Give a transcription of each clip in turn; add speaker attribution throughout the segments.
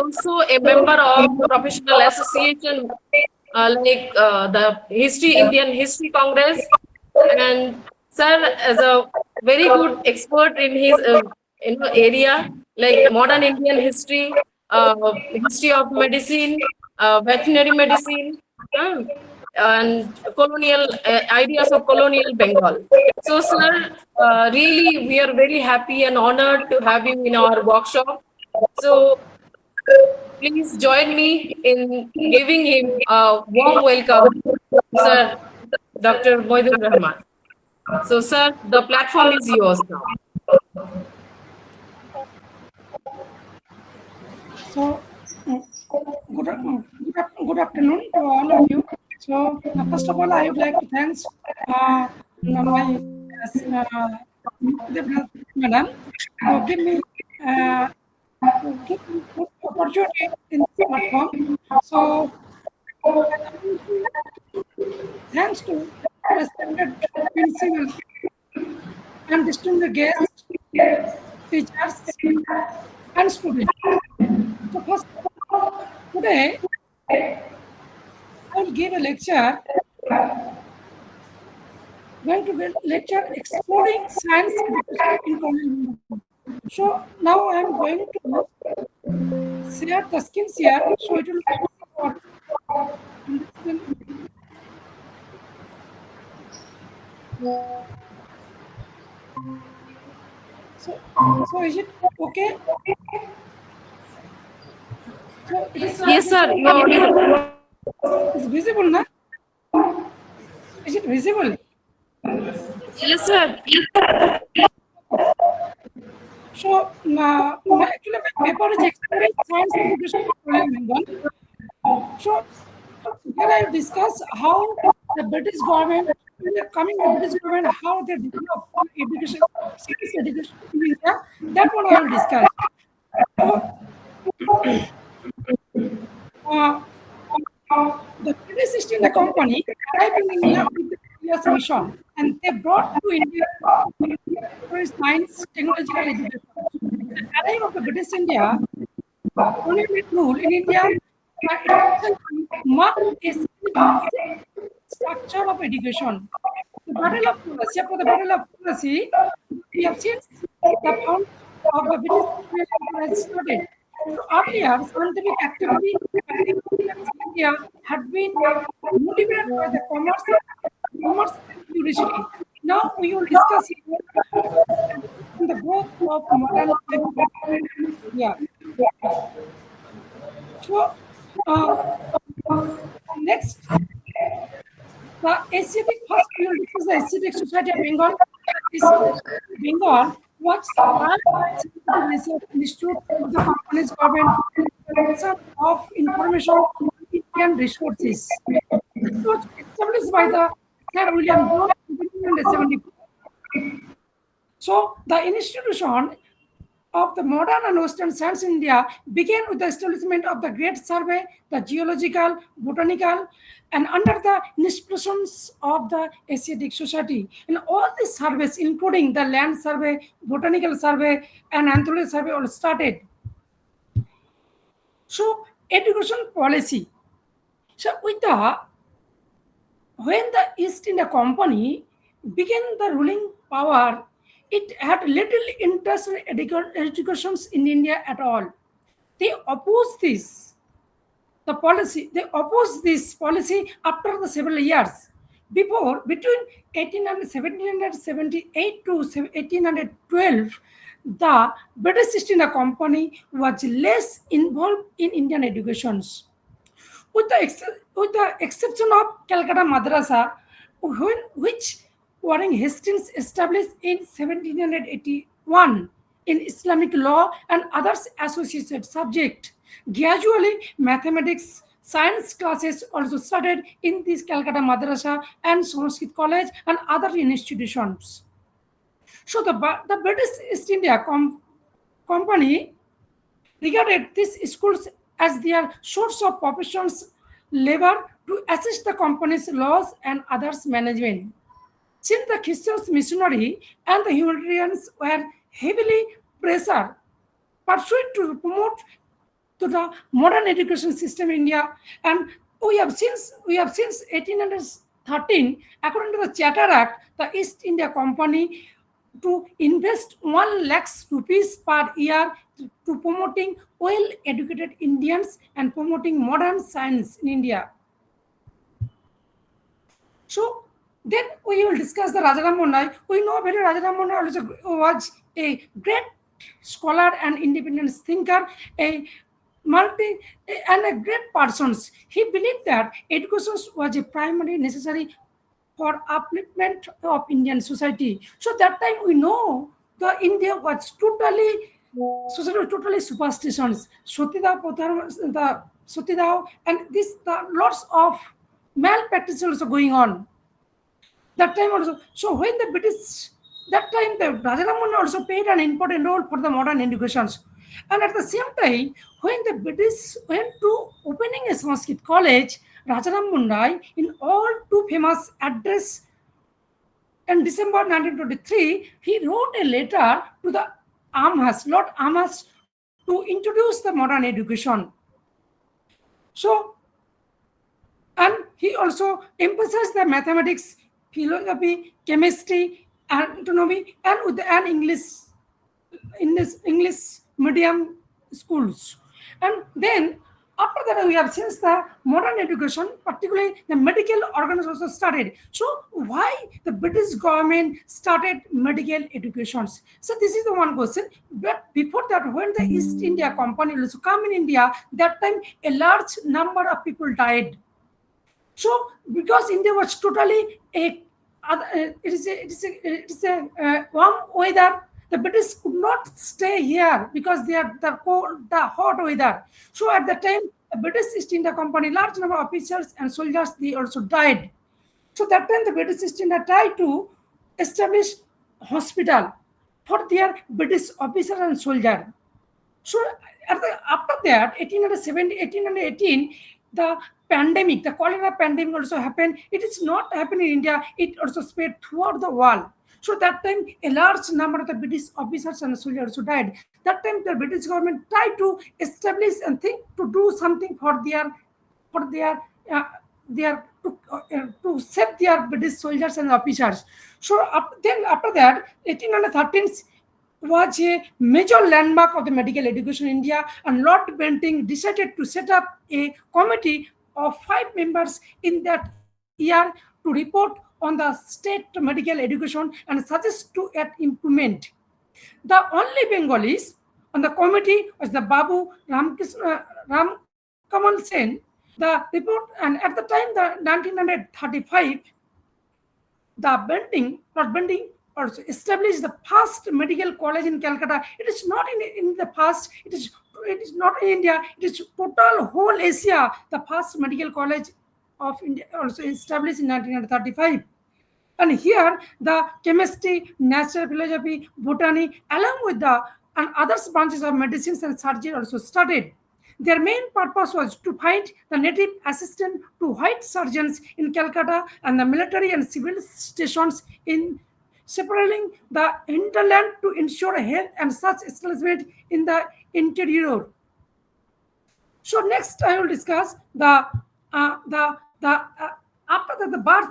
Speaker 1: also a member of professional association the Indian History Congress, and sir is a very good expert in his area like modern Indian history, history of medicine, veterinary medicine, and colonial ideas of colonial Bengal. So, sir, really, we are very happy and honored to have you in our workshop. So, please join me in giving him a warm welcome, Sir Dr. Moidul Rahman. So, sir, the platform is yours now.
Speaker 2: So, good afternoon to all of you. So, first of all, I would like to thank my madam to give me good opportunity in this platform. So, thanks to respected principal and distinguished guests, teachers, and students. So, first, today I will give a lecture. Going to give lecture exploring science education in college. So now I am going to share the skills here. So it will for understand. So is it okay? So it is
Speaker 1: Yes, sir, you are audible.
Speaker 2: is visible now? Is it visible?
Speaker 1: Yes, sir.
Speaker 2: So actually my paper is exploring science education in Royal Bengal. So here I discuss how the British government, in the coming the British government, how they develop education, science education in India. That one I will discuss. So uh, the British East India Company arrived in India with the India's mission, and they brought to India science, technological education. The arrival of the British India colonial rule in India marked a significant structure of education. The Battle of Policy, after the Battle of Policy, we have seen the foundation of the British Imperial Empire has started. So earlier, scientific activity in India had been motivated by the commerce and curiosity. Now we will discuss the growth of modern science in India. So, uh, next, the Asiatic first we will discuss the Asiatic Society of Bengal. The Asiatic Society of Bengal was private scientific research institute of the company's government protection of information and resources. It was established by the Sir William Jones in 1874. So, the institution of the modern and western science in India began with the establishment of the Great Survey, the geological, botanical, and under the inspirations of the Asiatic Society. And all these surveys, including the land survey, botanical survey, and anthropology survey, all started. So, education policy. So, with the when the East India Company began the ruling power, it had little interest in educations in India at all. They opposed this policy after the several years. Between 1778 to 1812, the British East India Company was less involved in Indian educations with the exception of Calcutta Madrasa, which Warren Hastings established in 1781 in Islamic law and others associated subject. Gradually, mathematics, science classes also started in this Calcutta Madrasa and Sanskrit College and other institutions. So the British East India Company regarded these schools as their source of professions labor to assist the company's laws and others management. Since the Christians missionary and the humanitarians were heavily pressured, pursued to promote to the modern education system in India. And we have since 1813, according to the Charter Act, the East India Company to invest 1 lakhs rupees per year to promoting well educated Indians and promoting modern science in India. So then we will discuss the Rajaram Mondai. We know very Rajaram Mondai also was a great scholar and independent thinker, a multi and a great person. He believed that education was a primary necessary for upliftment of Indian society. So that time we know the India was totally society was totally superstitions. The Sotida and this the lots of malpractice also going on that time also. So when the British, that time the Rajaramana also played an important role for the modern educations. And at the same time, when the British went to opening a Sanskrit college, Rajaram Mundai in all two famous address in December 1923, he wrote a letter to the Lord Amherst, to introduce the modern education. So and he also emphasized the mathematics, philosophy, chemistry, anatomy, and with the, and English in this English medium schools. And then after that, we have since the modern education, particularly the medical organization also started. So why the British government started medical educations? So this is the one question. But before that, when the East India Company also come in India, that time a large number of people died. So because India was totally a warm weather, the British could not stay here because they are the cold, the hot weather. So at the time, the British East India Company, large number of officers and soldiers, they also died. So that time, the British East India tried to establish hospital for their British officer and soldier. So after that, 1870, 1818, the pandemic, the cholera pandemic also happened. It is not happening in India. It also spread throughout the world. So that time, a large number of the British officers and soldiers also died. That time, the British government tried to establish and think to do something for to save their British soldiers and officers. So then after that, 1813 was a major landmark of the medical education in India, and Lord Bentinck decided to set up a committee of 5 members in that year to report on the state medical education and suggest to add improvement. The only Bengalis on the committee was the Babu Ram Kamal Sen. The report, and at the time, the 1935, Lord Bentinck also established the first medical college in Calcutta. It is not in the past, it is not in India, it is total whole Asia, the first medical college of India also established in 1935. And here the chemistry, natural philosophy, botany, along with the and other branches of medicines and surgery also started. Their main purpose was to find the native assistant to white surgeons in Calcutta and the military and civil stations in separating the hinterland to ensure health and such establishment in the interior. So next, I will discuss the after the birth.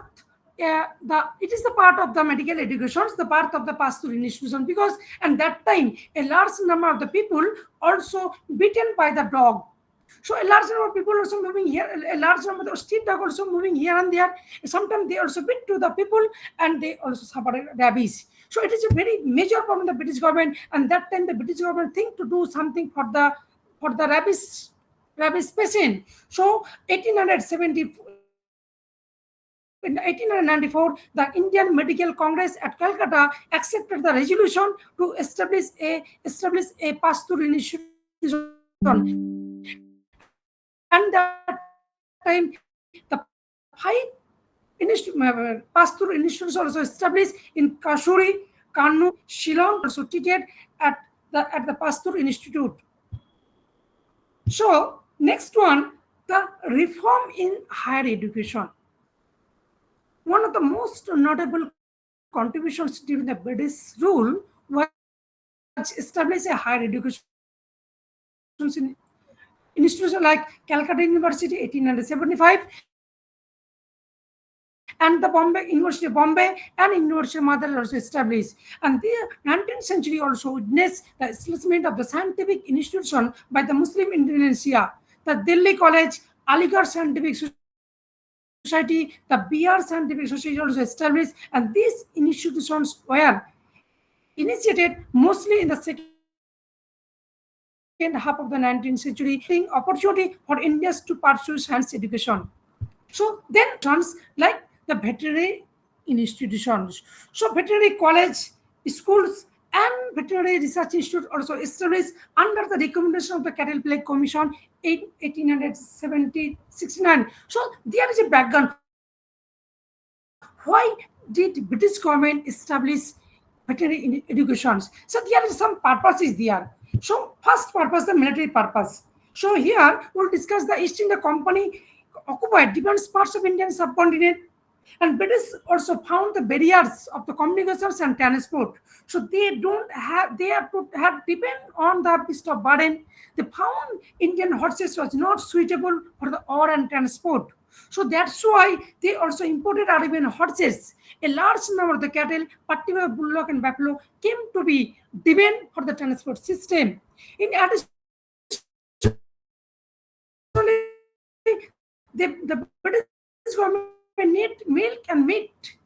Speaker 2: The it is the part of the medical education, the part of the pastoral institution, because at that time a large number of the people also beaten by the dog. So a large number of people also moving here, a large number of street dog also moving here and there. Sometimes they also beat to the people and they also suffer rabies. So it is a very major problem the British government, and that time the British government think to do something for the rabies patient. So 1870, in 1894, the Indian Medical Congress at Calcutta accepted the resolution to establish a pastoral institution. And that time, the five pastoral institutions also established in Kasuri, Kannu, Shillong, also treated at the Pastoral Institute. So next one, the reform in higher education. One of the most notable contributions during the British rule was establish a higher education in India. institutions like Calcutta University, 1875, and the Bombay University of Bombay and University of Madras also established. And the 19th century also witnessed the establishment of the scientific institution by the Muslim Indonesia, the Delhi College, Aligarh Scientific Society, the BR Scientific Society also established, and these institutions were initiated mostly in the second half of the 19th century, providing opportunity for Indians to pursue science education. So then comes like the veterinary institutions. So veterinary college, schools, and veterinary research institute also established under the recommendation of the Cattle Plague Commission in 1869. So there is a background. Why did British government establish veterinary educations? So there is some purposes there. So first purpose, the military purpose. So here we'll discuss the East India Company occupied different parts of Indian subcontinent, and British also found the barriers of the communications and transport. So they have to have depend on the beast of burden. They found Indian horses was not suitable for the ore and transport. So that's why they also imported Arabian horses. A large number of the cattle, particularly bullock and buffalo, came to be demand for the transport system. In additionally, the British government need milk and meat. So